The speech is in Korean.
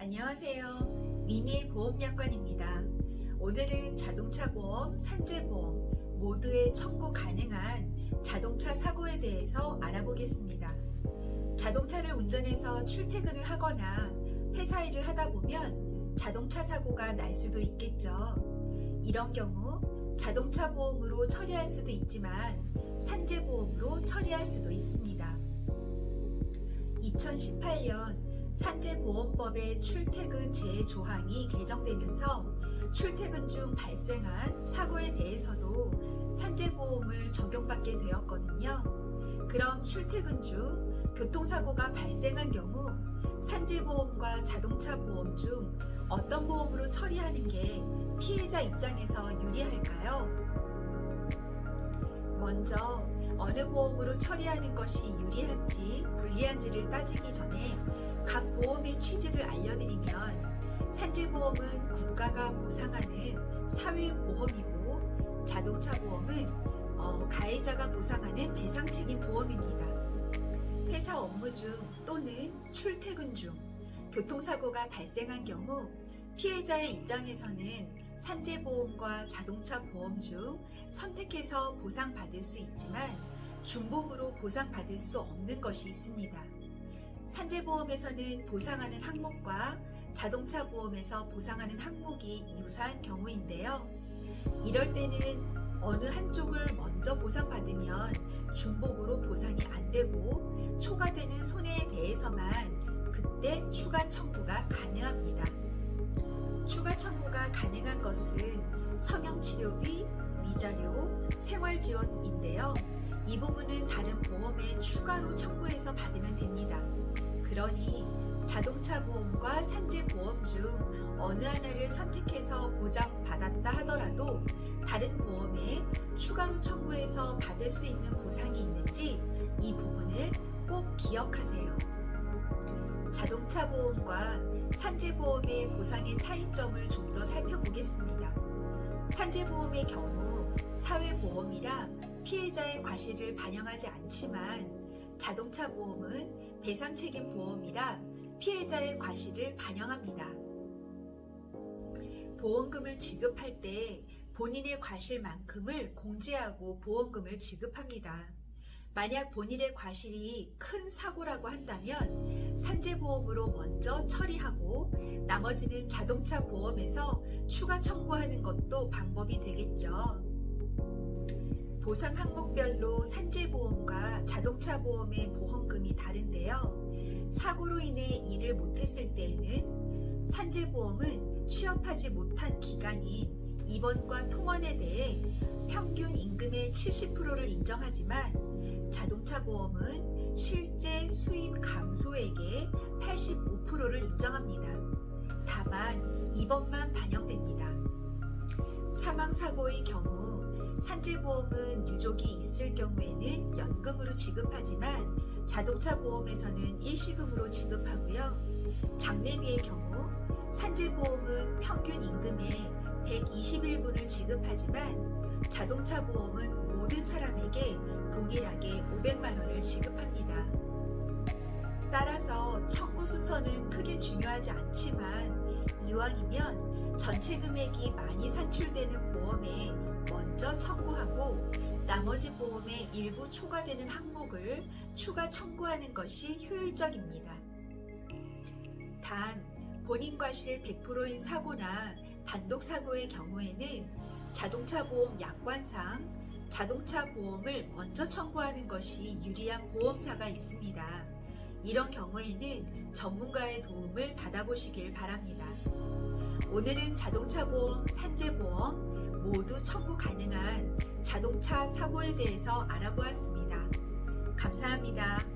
안녕하세요. 미니의 보험약관입니다. 오늘은 자동차 보험, 산재 보험 모두에 청구 가능한 자동차 사고에 대해서 알아보겠습니다. 자동차를 운전해서 출퇴근을 하거나 회사 일을 하다 보면 자동차 사고가 날 수도 있겠죠. 이런 경우 자동차 보험으로 처리할 수도 있지만 산재 보험으로 처리할 수도 있습니다. 2018년 산재보험법의 출퇴근 제조항이 개정되면서 출퇴근 중 발생한 사고에 대해서도 산재보험을 적용받게 되었거든요. 그럼 출퇴근 중 교통사고가 발생한 경우 산재보험과 자동차 보험 중 어떤 보험으로 처리하는 게 피해자 입장에서 유리할까요? 먼저 어느 보험으로 처리하는 것이 유리한지 불리한지를 따지기 전에 각 보험의 취지를 알려드리면 산재보험은 국가가 보상하는 사회보험이고 자동차 보험은 가해자가 보상하는 배상책임 보험입니다. 회사 업무 중 또는 출퇴근 중 교통사고가 발생한 경우 피해자의 입장에서는 산재보험과 자동차 보험 중 선택해서 보상받을 수 있지만 중복으로 보상받을 수 없는 것이 있습니다. 산재보험에서는 보상하는 항목과 자동차 보험에서 보상하는 항목이 유사한 경우인데요. 이럴 때는 어느 한쪽을 먼저 보상받으면 중복으로 보상이 안 되고 초과되는 손해에 대해서만 그때 추가 청구가 가능합니다. 추가 청구가 가능한 것은 성형치료비, 위자료, 생활지원인데요. 이 부분은 다른 보험에 추가로 청구해서 받으면 됩니다. 그러니 자동차 보험과 산재 보험 중 어느 하나를 선택해서 보장받았다 하더라도 다른 보험에 추가로 청구해서 받을 수 있는 보상이 있는지 이 부분을 꼭 기억하세요. 자동차 보험과 산재 보험의 보상의 차이점을 좀 더 살펴보겠습니다. 산재 보험의 경우 사회보험이라 피해자의 과실을 반영하지 않지만 자동차 보험은 배상책임 보험이라 피해자의 과실을 반영합니다. 보험금을 지급할 때 본인의 과실만큼을 공제하고 보험금을 지급합니다. 만약 본인의 과실이 큰 사고라고 한다면 산재보험으로 먼저 처리하고 나머지는 자동차 보험에서 추가 청구하는 것도 방법이 되겠죠. 보상 항목별로 산재보험과 자동차 보험의 보험금이 다른데요. 사고로 인해 일을 못했을 때에는 산재보험은 취업하지 못한 기간인 입원과 통원에 대해 평균 임금의 70%를 인정하지만 자동차 보험은 실제 수입 감소액의 85%를 인정합니다. 다만 입원만 반영됩니다. 사망사고의 경우 산재보험은 유족이 있을 경우에는 연금으로 지급하지만 자동차 보험에서는 일시금으로 지급하고요. 장례비의 경우 산재보험은 평균 임금의 121분을 지급하지만 자동차 보험은 모든 사람에게 동일하게 500만 원을 지급합니다. 따라서 청구 순서는 크게 중요하지 않지만 이왕이면 전체 금액이 많이 산출되는 보험에 먼저 청구하고 나머지 보험에 일부 초과되는 항목을 추가 청구하는 것이 효율적입니다. 단 본인 과실 100%인 사고나 단독 사고의 경우에는 자동차 보험 약관상 자동차 보험을 먼저 청구하는 것이 유리한 보험사가 있습니다. 이런 경우에는 전문가의 도움을 받아보시길 바랍니다. 오늘은 자동차 보험, 산재 보험 모두 청구 가능한 자동차 사고에 대해서 알아보았습니다. 감사합니다.